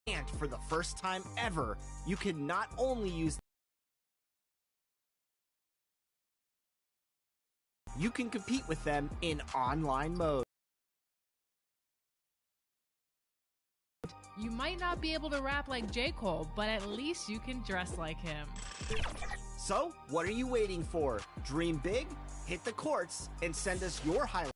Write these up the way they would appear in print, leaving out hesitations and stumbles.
And for the first time ever, you can not only use, you can compete with them in online mode. You might not be able to rap like J. Cole, but at least you can dress like him. So, what are you waiting for? Dream big, hit the courts, and send us your highlights.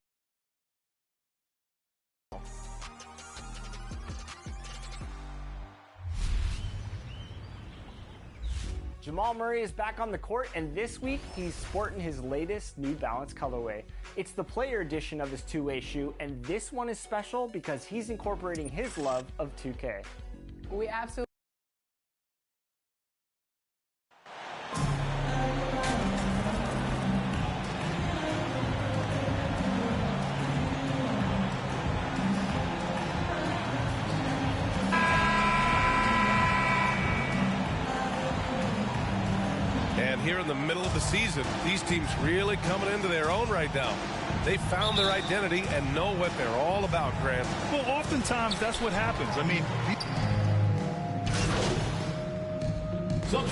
Jamal Murray is back on the court, and this week he's sporting his latest New Balance colorway. It's the player edition of his two-way shoe, and this one is special because he's incorporating his love of 2K. We absolutely here in the middle of the season, these teams really coming into their own right now. They found their identity and know what they're all about, Grant. Well, oftentimes that's what happens. I mean,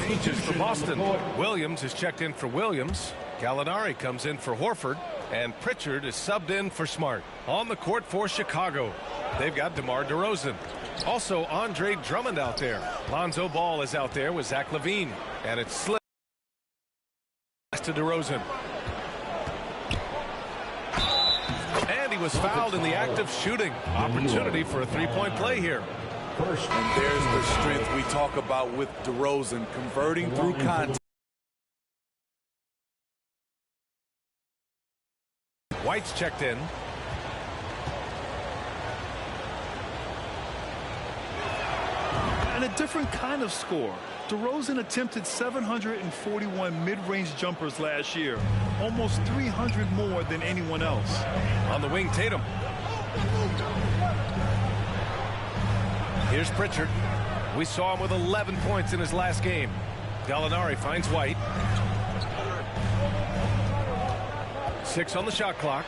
Peaches for Boston. Williams is checked in for Williams. Gallinari comes in for Horford. And Pritchard is subbed in for Smart. On the court for Chicago, they've got DeMar DeRozan. Also, Andre Drummond out there. Lonzo Ball is out there with Zach LaVine. And it's Slim to DeRozan. And he was fouled in the act of shooting. Opportunity for a three-point play here. And there's the strength we talk about with DeRozan, converting through contact. White's checked in. and a different kind of score. DeRozan attempted 741 mid-range jumpers last year, almost 300 more than anyone else. On the wing, Tatum. Here's Pritchard. We saw him with 11 points in his last game. Gallinari finds White. 6 on the shot clock.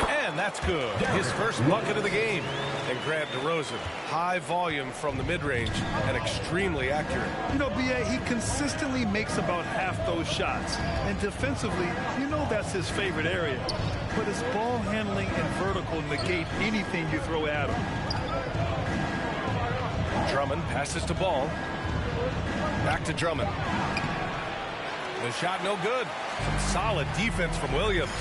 And that's good. His first bucket of the game. And Grant DeRozan, high volume from the mid-range and extremely accurate. You know, B.A., he consistently makes about half those shots. And defensively, you know that's his favorite area. But his ball handling and vertical negate anything you throw at him. Drummond passes to Ball. Back to Drummond. The shot no good. Solid defense from Williams.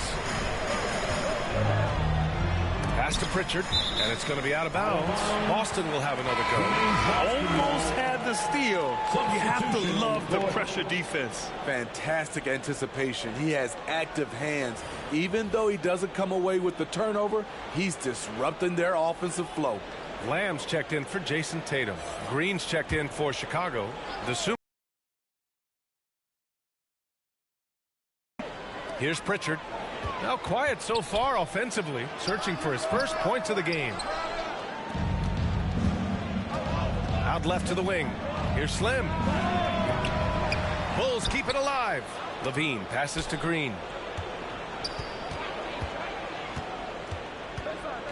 Pass to Pritchard, and it's going to be out of bounds. Boston will have another go. Almost had the steal. You have to love the pressure defense. Fantastic anticipation. He has active hands. Even though he doesn't come away with the turnover, he's disrupting their offensive flow. Lamb's checked in for Jason Tatum. Green's checked in for Chicago. Here's Pritchard. Now quiet so far offensively, searching for his first points of the game. Out left to the wing. Here's Slim. Bulls keep it alive. LaVine passes to Green.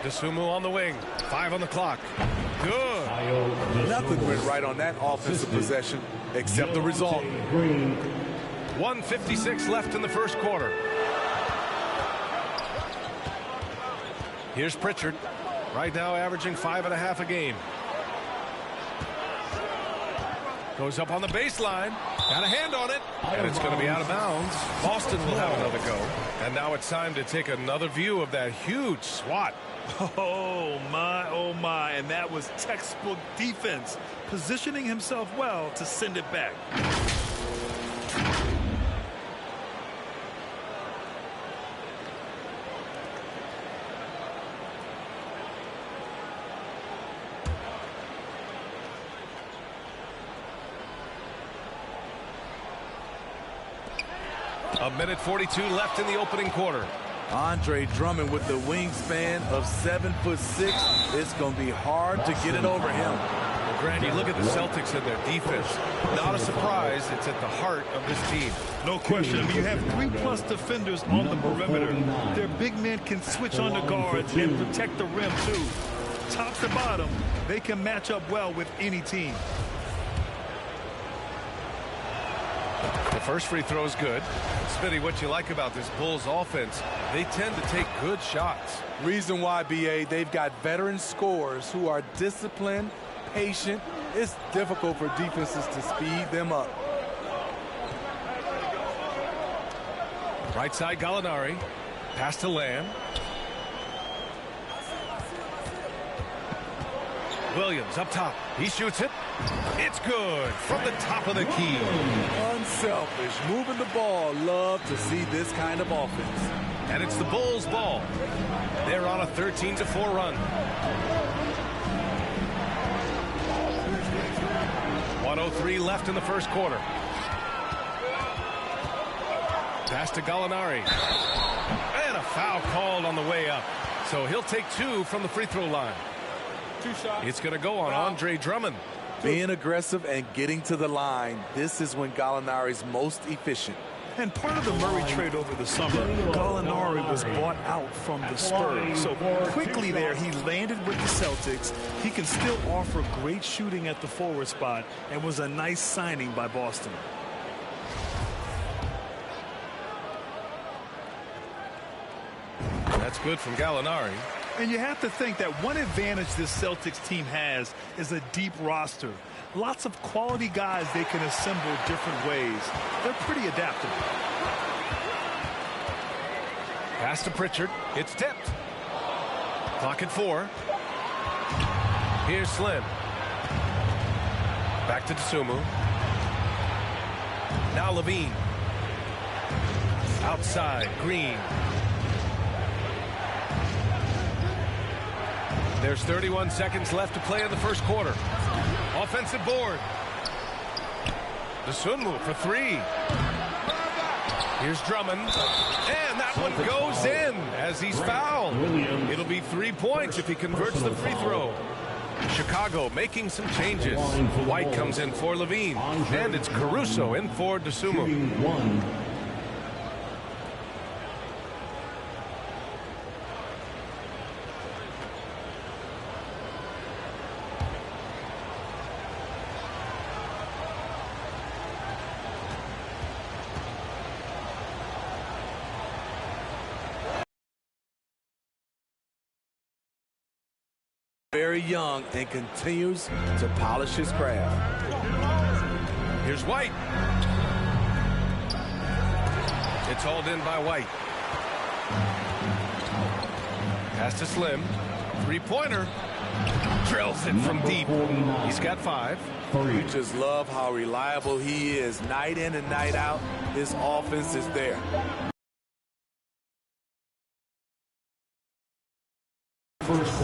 DeSumo on the wing. 5 on the clock. Good. Nothing went right on that offensive possession except the result. 1:56 left in the first quarter. Here's Pritchard. Right now averaging 5.5 a game. Goes up on the baseline. Got a hand on it. And it's going to be out of bounds. Boston will have another go. And now it's time to take another view of that huge swat. Oh my, and that was textbook defense, positioning himself well to send it back. A minute 42 left in the opening quarter. Andre Drummond with the wingspan of 7'6". It's going to be hard to get it over him. Well, Grant, you look at the Celtics and their defense. Not a surprise. It's at the heart of this team. No question. I mean, you have 3+ defenders on the perimeter. Their big men can switch on the guards and protect the rim, too. Top to bottom, They can match up well with any team. The first free throw is good. Smitty, what you like about this Bulls offense, they tend to take good shots. Reason why, BA, they've got veteran scorers who are disciplined, patient. It's difficult for defenses to speed them up. Right side, Gallinari. Pass to Lamb. Williams up top. He shoots it. It's good from the top of the key. Unselfish, moving the ball. Love to see this kind of offense. And it's the Bulls' ball. They're on a 13-4 run. 1:03 left in the first quarter. Pass to Gallinari. And a foul called on the way up. So he'll take 2 from the free throw line. 2 shots. It's going to go on Andre Drummond. Being aggressive and getting to the line, this is when Gallinari's most efficient. And part of the Murray trade over the summer, Gallinari was bought out from the Spurs. So quickly there, he landed with the Celtics. He can still offer great shooting at the forward spot and was a nice signing by Boston. That's good from Gallinari. And you have to think that one advantage this Celtics team has is a deep roster. Lots of quality guys they can assemble different ways. They're pretty adaptable. Pass to Pritchard. It's tipped. Clock at 4. Here's Slim. Back to Dosunmu. Now Levine. Outside, Green. There's 31 seconds left to play in the first quarter. Offensive board. Dosunmu for 3. Here's Drummond. And that one goes in as he's fouled. It'll be 3 points if he converts the free throw. Chicago making some changes. White comes in for Levine. And it's Caruso in for Dosunmu. Very young and continues to polish his craft. Here's White. It's hauled in by White. Pass to Slim. 3-pointer. Drills it from deep. He's got 5. You just love how reliable he is. Night in and night out, his offense is there.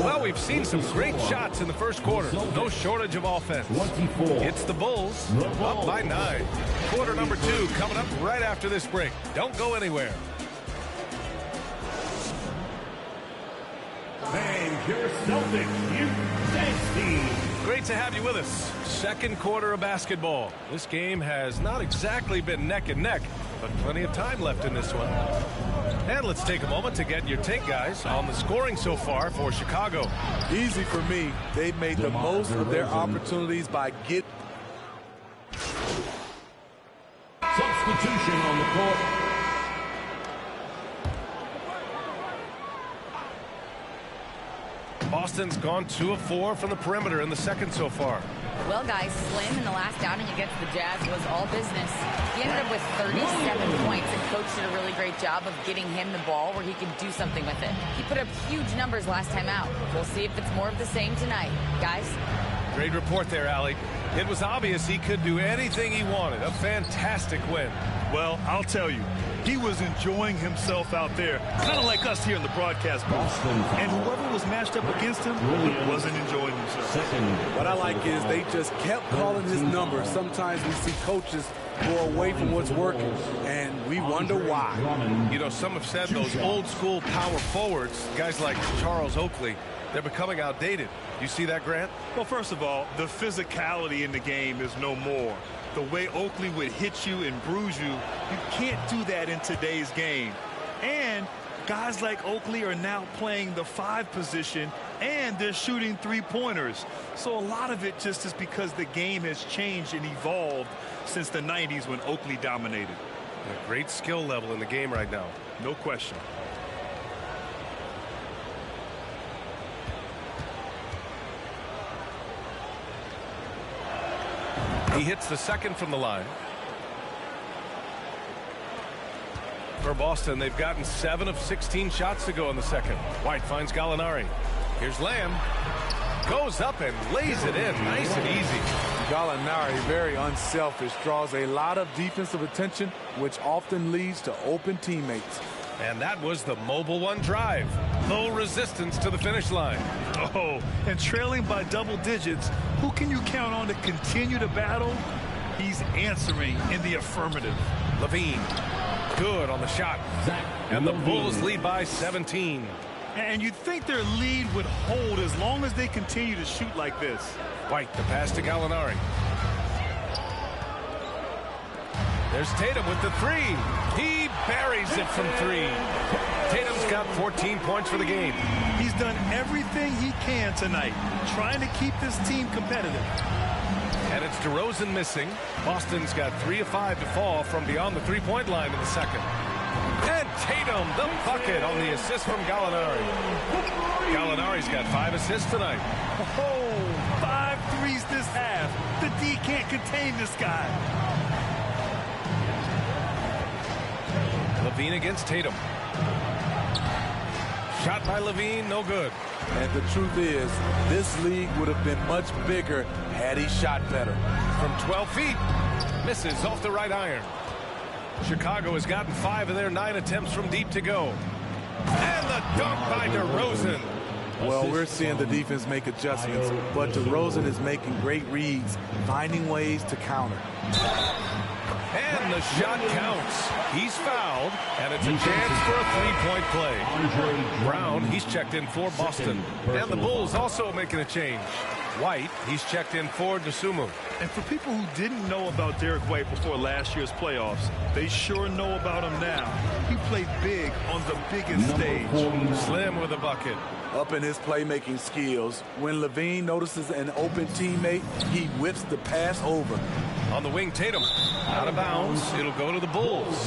Well, we've seen some great shots in the first quarter. No shortage of offense. It's the Bulls up by 9. Quarter number 2 coming up right after this break. Don't go anywhere. Thank your Celtics, you nasty. Great to have you with us. Second quarter of basketball. This game has not exactly been neck and neck, but plenty of time left in this one. And let's take a moment to get your take, guys, on the scoring so far for Chicago. Easy for me. They've made the most of their opportunities by getting. Substitution on the court. Boston's gone 2 of 4 from the perimeter in the second so far. Well, guys, Slim in the last outing against the Jazz was all business. He ended up with 37 points, and Coach did a really great job of getting him the ball where he could do something with it. He put up huge numbers last time out. We'll see if it's more of the same tonight. Guys? Great report there, Allie. It was obvious he could do anything he wanted. A fantastic win. Well, I'll tell you, he was enjoying himself out there, kind of like us here in the broadcast booth. And whoever was matched up against him wasn't enjoying himself. What I like is they just kept calling his number. Sometimes we see coaches go away from what's working, and we wonder why. You know, some have said those old school power forwards, guys like Charles Oakley, they're becoming outdated. You see that, Grant? Well, first of all, the physicality in the game is no more. The way Oakley would hit you and bruise you, you can't do that in today's game. And Guys like Oakley are now playing the 5 position, and they're shooting 3-pointers. So a lot of it just is because the game has changed and evolved since the 90s when Oakley dominated. A great skill level in the game right now. No question. He hits the second from the line. For Boston, they've gotten 7 of 16 shots to go in the second. White finds Gallinari. Here's Lamb. Goes up and lays it in. Nice and easy. Gallinari, very unselfish, draws a lot of defensive attention, which often leads to open teammates. And that was the Mobile One drive. Low resistance to the finish line. Oh, and trailing by double digits, who can you count on to continue to battle? He's answering in the affirmative. Levine, good on the shot. And the Bulls lead by 17. And you'd think their lead would hold as long as they continue to shoot like this. White, the pass to Gallinari. There's Tatum with the 3. He buries it from 3. Tatum's got 14 points for the game. He's done everything he can tonight, trying to keep this team competitive. And it's DeRozan missing. Boston's got 3 of 5 to fall from beyond the 3-point line in the second. And Tatum, the bucket on the assist from Gallinari. Gallinari's got 5 assists tonight. Oh, 5 threes this half. The D can't contain this guy. Levine against Tatum. Shot by Levine, no good. And the truth is, this league would have been much bigger had he shot better. From 12 feet, misses off the right iron. Chicago has gotten 5 of their 9 attempts from deep to go. And the dunk by DeRozan. Well, we're seeing the defense make adjustments, but DeRozan is making great reads, finding ways to counter. And the shot counts. He's fouled, and it's a chance for a 3-point play. Brown, he's checked in for Boston. And the Bulls also making a change. White, he's checked in for Dosunmu. And for people who didn't know about Derek White before last year's playoffs, they sure know about him now. He played big on the biggest stage. Slim with a bucket. Up in his playmaking skills, when Levine notices an open teammate, he whips the pass over. On the wing, Tatum. Out of bounds. It'll go to the Bulls.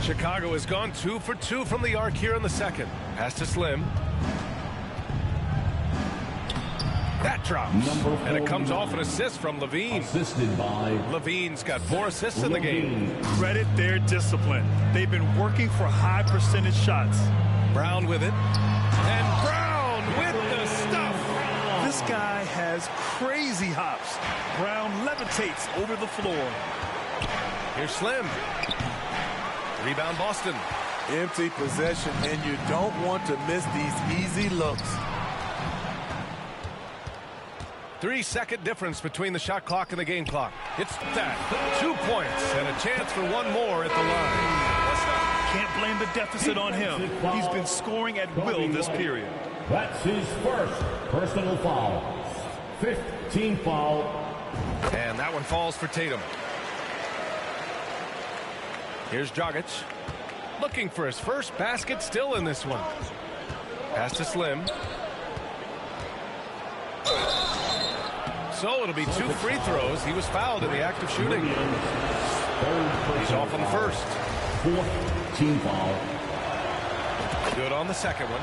Chicago has gone 2 for 2 from the arc here in the second. Pass to Slim. That drops. And it comes off an assist from Levine. Assisted by Levine's got 4 assists in the game. Credit their discipline. They've been working for high percentage shots. Brown with it. And Brown with the stuff. This guy has crazy hops. Brown levitates over the floor. Here's Slim. Rebound Boston. Empty possession, and you don't want to miss these easy looks. 3-second difference between the shot clock and the game clock. It's that. 2 points and a chance for 1 more at the line. Can't blame the deficit on him. He's been scoring at will this period. That's his first personal foul. 15 foul. And that one falls for Tatum. Here's Dragic. Looking for his first basket, still in this one. Pass to Slim. So it'll be 2 free throws. He was fouled in the act of shooting. He's off on the first. 4th team foul. Good on the second one.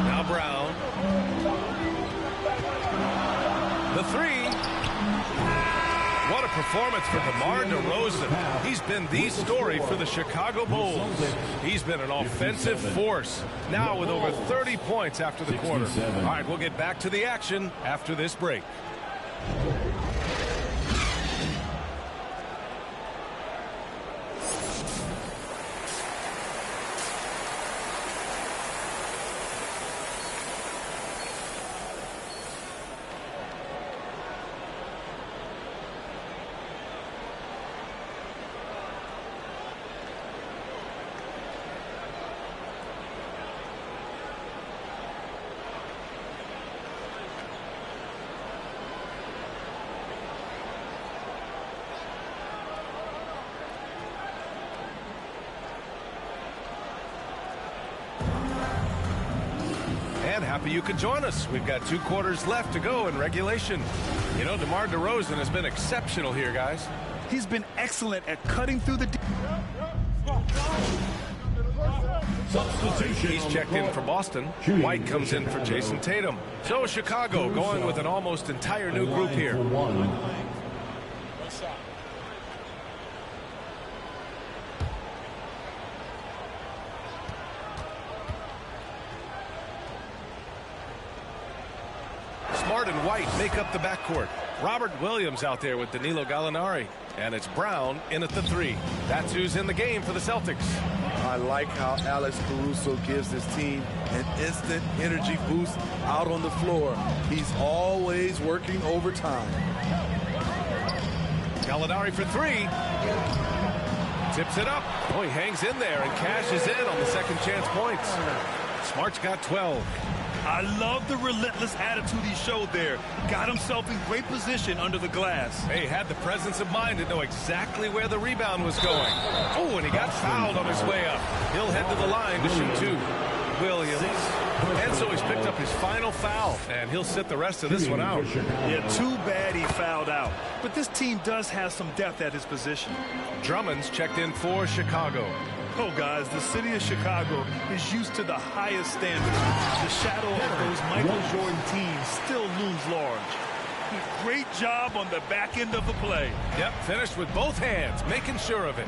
Now Brown. The 3. What a performance for DeMar DeRozan. He's been the story for the Chicago Bulls. He's been an offensive force, now with over 30 points after the quarter. All right, we'll get back to the action after this break. and happy you could join us. We've got 2 quarters left to go in regulation. You know, DeMar DeRozan has been exceptional here, guys. He's been excellent at cutting through the... He's checked in for Boston. White comes in for Jason Tatum. So Chicago going with an almost entire new group here. Smart and White make up the backcourt. Robert Williams out there with Danilo Gallinari. And it's Brown in at the 3. That's who's in the game for the Celtics. I like how Alex Caruso gives his team an instant energy boost out on the floor. He's always working overtime. Gallinari for 3. Tips it up. Oh, he hangs in there and cashes in on the second chance points. Smart's got 12. I love the relentless attitude he showed there. Got himself in great position under the glass. He had the presence of mind to know exactly where the rebound was going. Oh, and he got fouled on his way up. He'll head to the line to shoot 2. Williams. And so he's picked up his final foul, and he'll sit the rest of this one out. Yeah, too bad he fouled out. But this team does have some depth at his position. Drummond's checked in for Chicago. Oh, guys, the city of Chicago is used to the highest standards. The shadow of those Michael Jordan teams still looms large. Great job on the back end of the play. Yep, finished with both hands, making sure of it.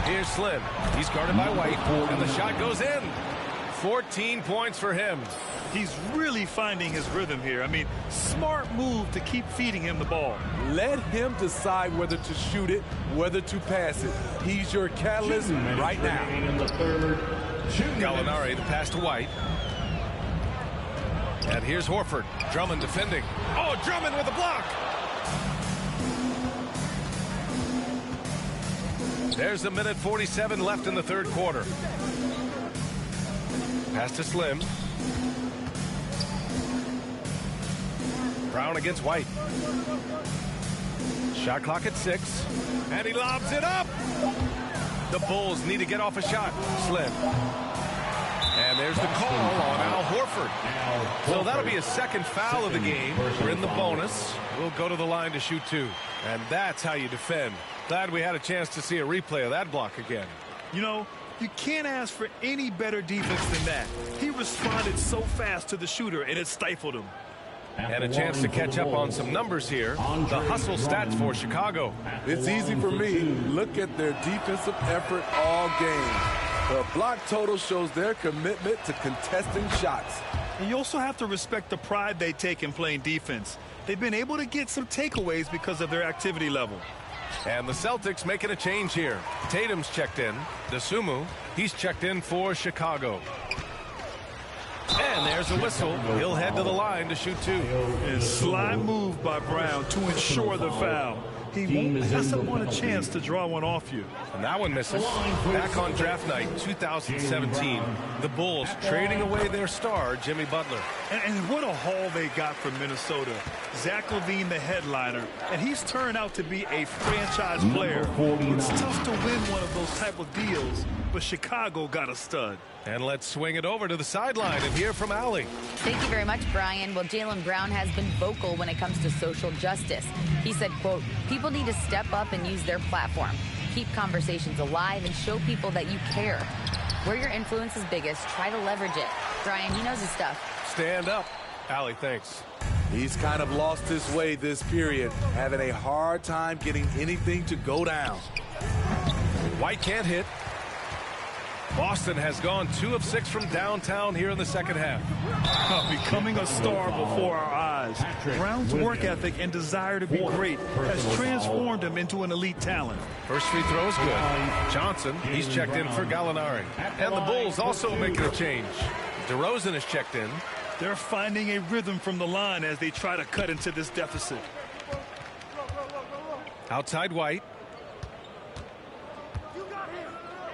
Here's Slim. He's guarded by White, and the shot goes in. 14 points for him. He's really finding his rhythm here. I mean, smart move to keep feeding him the ball. Let him decide whether to shoot it, whether to pass it. He's your catalyst right now. Gallinari, the pass to White. And here's Horford. Drummond defending. Oh, Drummond with a block. There's a minute 47 left in the third quarter. Pass to Slim. Brown against White. Shot clock at 6. And he lobs it up. The Bulls need to get off a shot. Slim. And there's the call on Al Horford. So that'll be his second foul of the game. We're in the bonus. We'll go to the line to shoot 2. And that's how you defend. Glad we had a chance to see a replay of that block again. You know, you can't ask for any better defense than that. He responded so fast to the shooter, and it stifled him. And a chance to catch up on some numbers here. The hustle stats for Chicago. It's easy for me. Look at their defensive effort all game. The block total shows their commitment to contesting shots. And you also have to respect the pride they take in playing defense. They've been able to get some takeaways because of their activity level. And the Celtics making a change here. Tatum's checked in. Dosunmu, he's checked in for Chicago. And there's a whistle. He'll head to the line to shoot 2. And sly move by Brown to ensure the foul. He won't pass up on a chance to draw one off you. And that one misses. Back on draft night 2017, the Bulls trading away their star, Jimmy Butler. And what a haul they got from Minnesota. Zach LaVine, the headliner, and he's turned out to be a franchise player. It's tough to win one of those type of deals, but Chicago got a stud. And let's swing it over to the sideline and hear from Allie. Thank you very much, Brian. Well, Jaylen Brown has been vocal when it comes to social justice. He said, quote, people need to step up and use their platform. Keep conversations alive and show people that you care. Where your influence is biggest, try to leverage it. Brian, he knows his stuff. Stand up. Allie, thanks. He's kind of lost his way this period, having a hard time getting anything to go down. White can't hit. Boston has gone 2 of 6 from downtown here in the second half. Becoming a star before our eyes. Brown's work ethic and desire to be great has transformed him into an elite talent. First free throw is good. Johnson, he's checked in for Gallinari. And the Bulls also making a change. DeRozan is checked in. They're finding a rhythm from the line as they try to cut into this deficit. Outside White.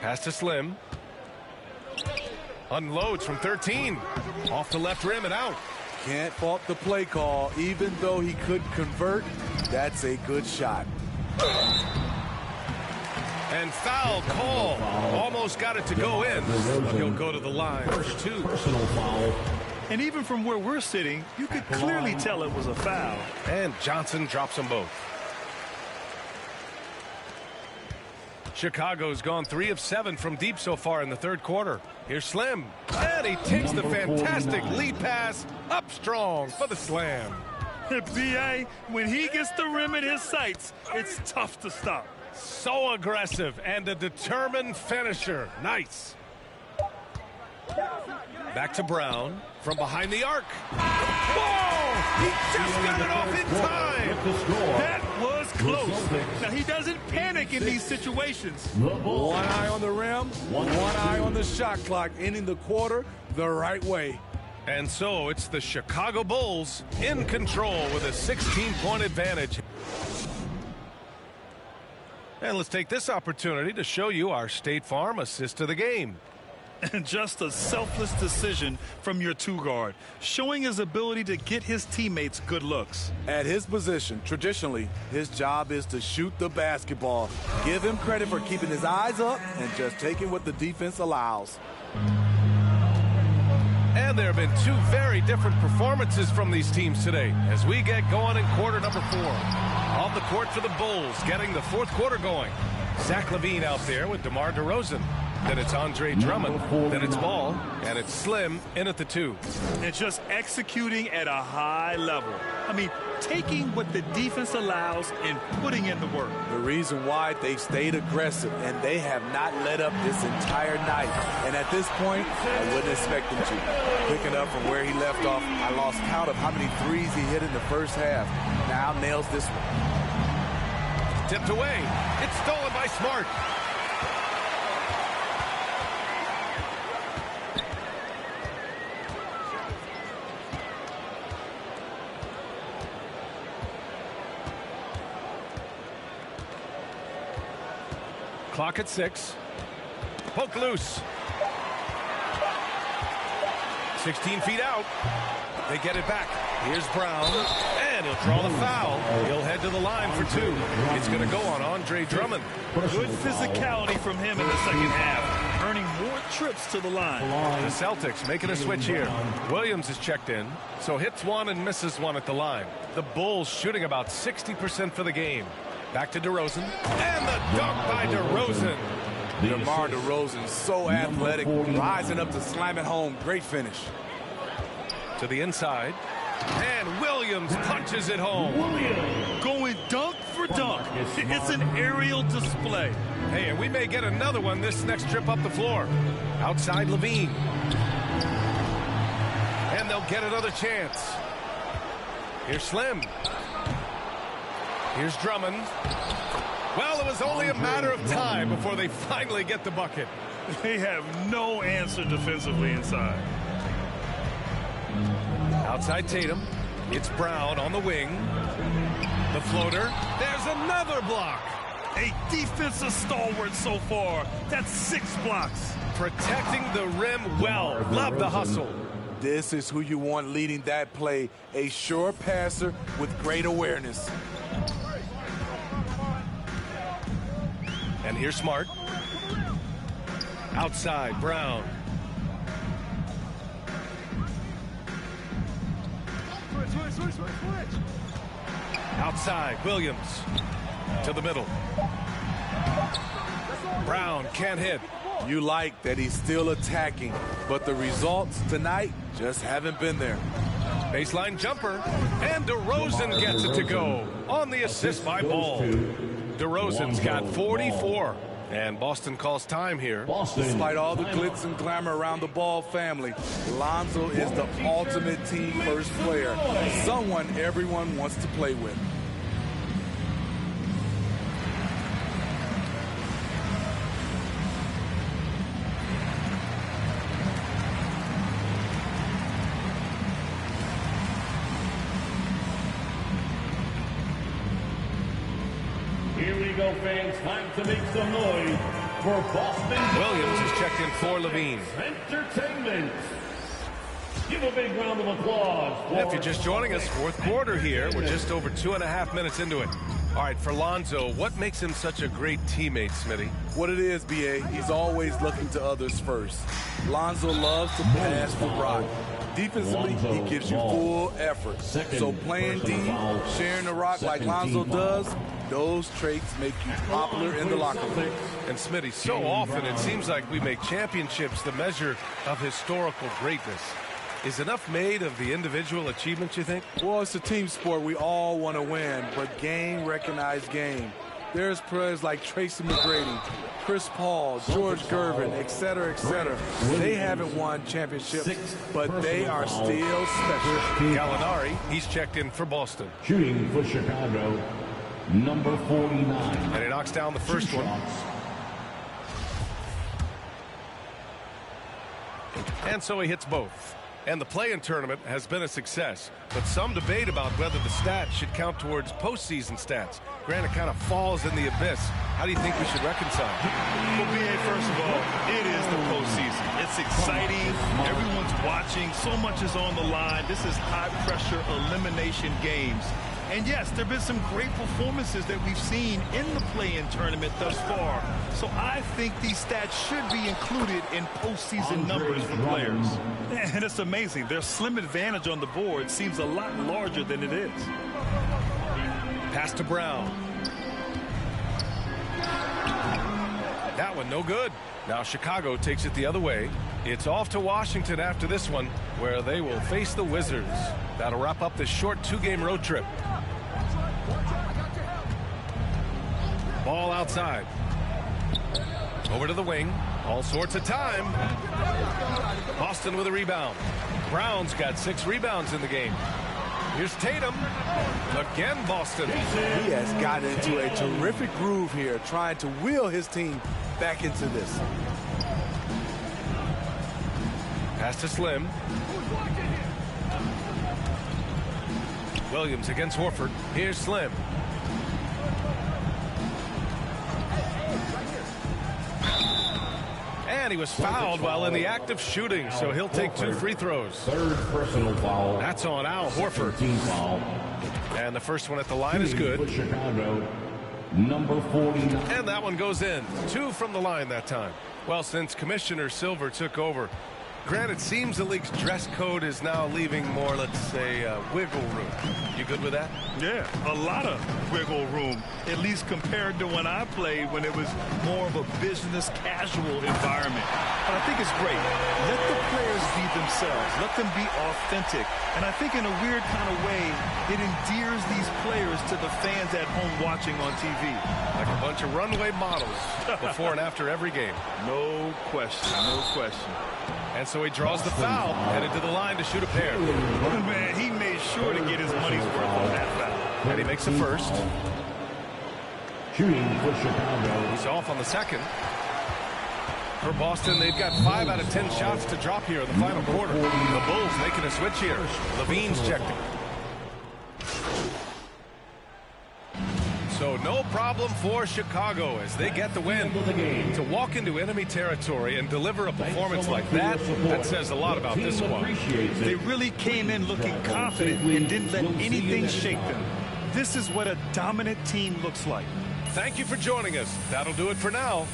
Pass to Slim. Unloads from 13. Off the left rim and out. Can't fault the play call. Even though he could convert, that's a good shot. And foul call. Almost got it to go in. But he'll go to the line. First two. Personal foul. And even from where we're sitting, you could clearly tell it was a foul. And Johnson drops them both. Chicago's gone 3 of 7 from deep so far in the third quarter. Here's Slim. And he takes the fantastic lead pass up strong for the slam. B.A., when he gets the rim in his sights, it's tough to stop. So aggressive and a determined finisher. Nice. Back to Brown from behind the arc. Whoa! He just got it off in time. That was close. Now, he doesn't panic in these situations. One eye on the rim, one eye on the shot clock, ending the quarter the right way. And so it's the Chicago Bulls in control with a 16-point advantage. And let's take this opportunity to show you our State Farm assist of the game. And just a selfless decision from your two-guard, showing his ability to get his teammates good looks. At his position, traditionally, his job is to shoot the basketball. Give him credit for keeping his eyes up and just taking what the defense allows. And there have been two very different performances from these teams today as we get going in quarter number 4. On the court for the Bulls, getting the fourth quarter going. Zach LaVine out there with DeMar DeRozan. Then it's Andre Drummond. Then it's Ball. And it's Slim in at the 2. And just executing at a high level. I mean, taking what the defense allows and putting in the work. The reason why they've stayed aggressive and they have not let up this entire night. And at this point, I wouldn't expect them to. Picking up from where he left off, I lost count of how many threes he hit in the first half. Now nails this one. Tipped away. It's stolen by Smart. Clock at 6. Poke loose. 16 feet out. They get it back. Here's Brown. And he'll draw the foul. He'll head to the line for 2. It's going to go on Andre Drummond. Good physicality from him in the second half, earning more trips to the line. The Celtics making a switch here. Williams is checked in, so hits one and misses one at the line. The Bulls shooting about 60% for the game. Back to DeRozan. And the dunk by DeRozan. DeMar DeRozan, so athletic, rising up to slam it home. Great finish. To the inside. And Williams punches it home. Going dunk for dunk. It's an aerial display. Hey, and we may get another one this next trip up the floor. Outside LaVine. And they'll get another chance. Here's Slim. Here's Drummond. Well, it was only a matter of time before they finally get the bucket. They have no answer defensively inside. Outside Tatum. It's Brown on the wing. The floater. There's another block. A defensive stalwart so far. That's 6 blocks. Protecting the rim well. Love the hustle. This is who you want leading that play. A sure passer with great awareness. And here's Smart. Outside, Brown. Outside, Williams. To the middle. Brown can't hit. You like that he's still attacking, but the results tonight just haven't been there. Baseline jumper. And DeRozan gets it to go on the assist by Ball. DeRozan's got 44. And Boston calls time here. Despite all the glitz and glamour around the Ball family, Lonzo is the ultimate team first player. Someone everyone wants to play with. Here we go, fans. Time to make some noise for Boston. Williams is checked in for LaVine. Entertainment. Give a big round of applause. If you're just joining us, fourth quarter here. We're just over 2.5 minutes into it. All right, for Lonzo, what makes him such a great teammate, Smitty? What it is, B.A., he's always looking to others first. Lonzo loves to pass the rock. Defensively, he gives you full effort. So playing D, sharing the rock like Lonzo does, those traits make you popular in the locker room. And Smitty, so often it seems like we make championships the measure of historical greatness. Is enough made of the individual achievements, you think? Well, it's a team sport. We all want to win, but game recognized game. There's players like Tracy McGrady, Chris Paul, George Gervin, et cetera, et cetera. They haven't won championships, but they are still special. Gallinari, he's checked in for Boston. Shooting for Chicago, number 49. And he knocks down the first one. And so he hits both. And the play-in tournament has been a success, but some debate about whether the stats should count towards postseason stats. Grant, it kind of falls in the abyss. How do you think we should reconcile? Well, B.A., first of all, it is the postseason. It's exciting. Everyone's watching. So much is on the line. This is high-pressure elimination games. And yes, there have been some great performances that we've seen in the play-in tournament thus far. So I think these stats should be included in postseason numbers for players. And it's amazing. Their slim advantage on the board seems a lot larger than it is. Pass to Brown. That one no good. Now Chicago takes it the other way. It's off to Washington after this one, where they will face the Wizards. That'll wrap up this short two-game road trip. Ball outside. Over to the wing. All sorts of time. Boston with a rebound. Brown's got 6 rebounds in the game. Here's Tatum. Again, Boston. He has gotten into a terrific groove here, trying to wheel his team back into this. Pass to Slim. Williams against Horford. Here's Slim. And he was fouled while in the act of shooting, so he'll take 2 free throws. Third personal foul. That's on Al Horford. Team foul. And the first one at the line is good. For Chicago, number 49. And that one goes in. 2 from the line that time. Well, since Commissioner Silver took over, Grant, it seems the league's dress code is now leaving more, let's say, wiggle room. You good with that? Yeah, a lot of wiggle room, at least compared to when I played, when it was more of a business casual environment. But I think it's great. Let the players be themselves. Let them be authentic. And I think in a weird kind of way, it endears these players to the fans at home watching on TV. Like a bunch of runway models before and after every game. No question, no question. And so he draws the foul, headed to the line to shoot a pair. Man, he made sure to get his money's worth on that foul. And he makes the first. Shooting for Chicago. He's off on the second. For Boston, they've got 5 out of 10 shots to drop here in the final quarter. The Bulls making a switch here. Levine's checked it. So no problem for Chicago as they get the win. To walk into enemy territory and deliver a performance like that, that says a lot about this squad. They really came in looking confident and didn't let anything shake them. This is what a dominant team looks like. Thank you for joining us. That'll do it for now.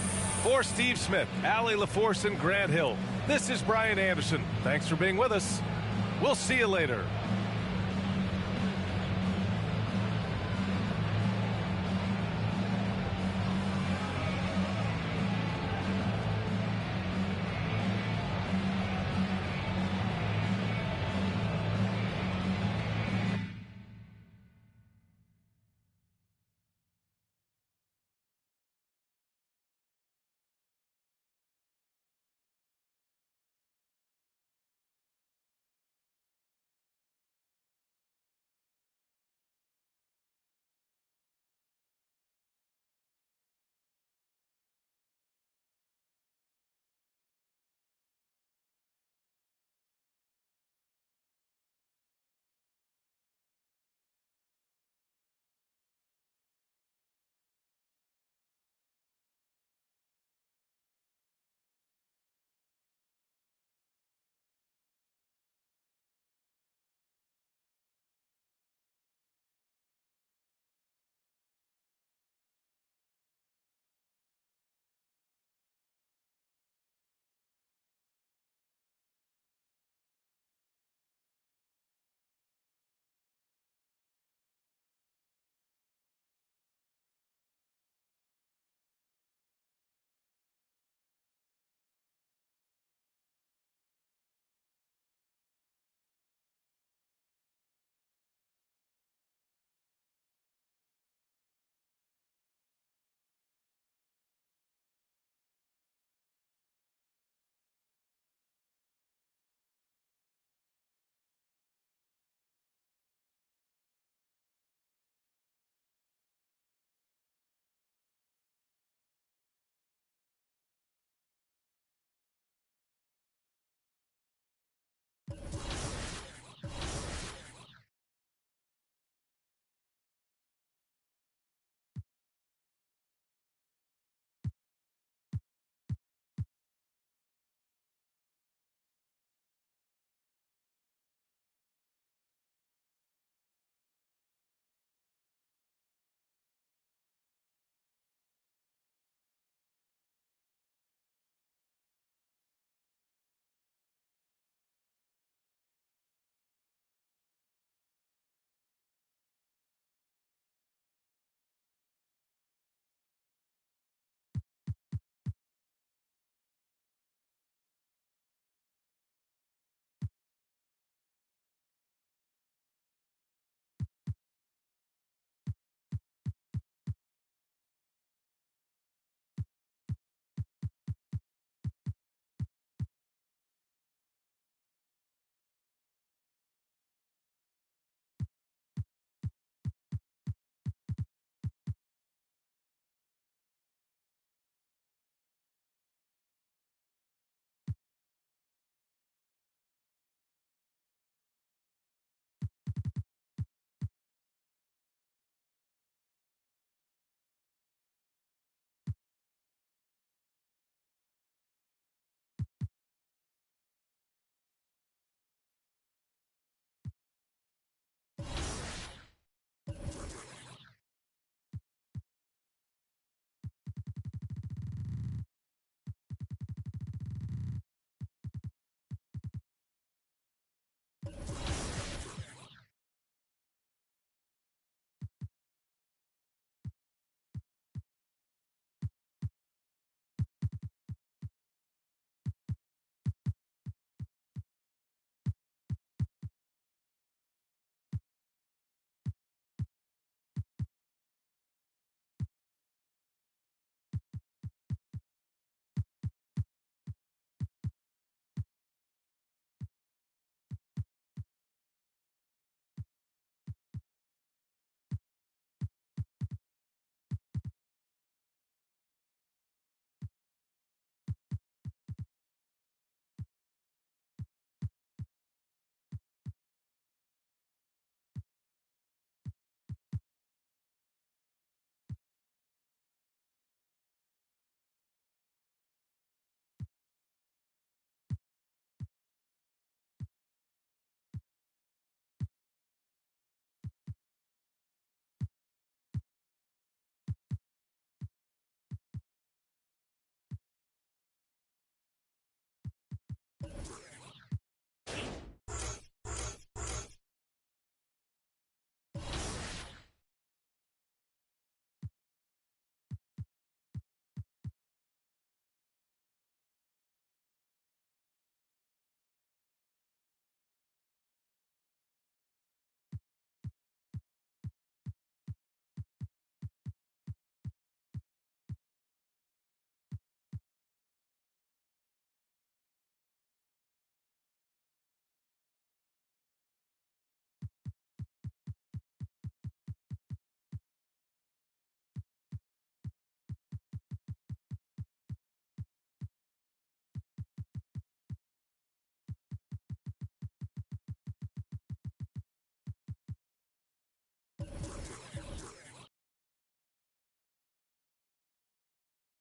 For Steve Smith, Allie LaForce, and Grant Hill, this is Brian Anderson. Thanks for being with us. We'll see you later.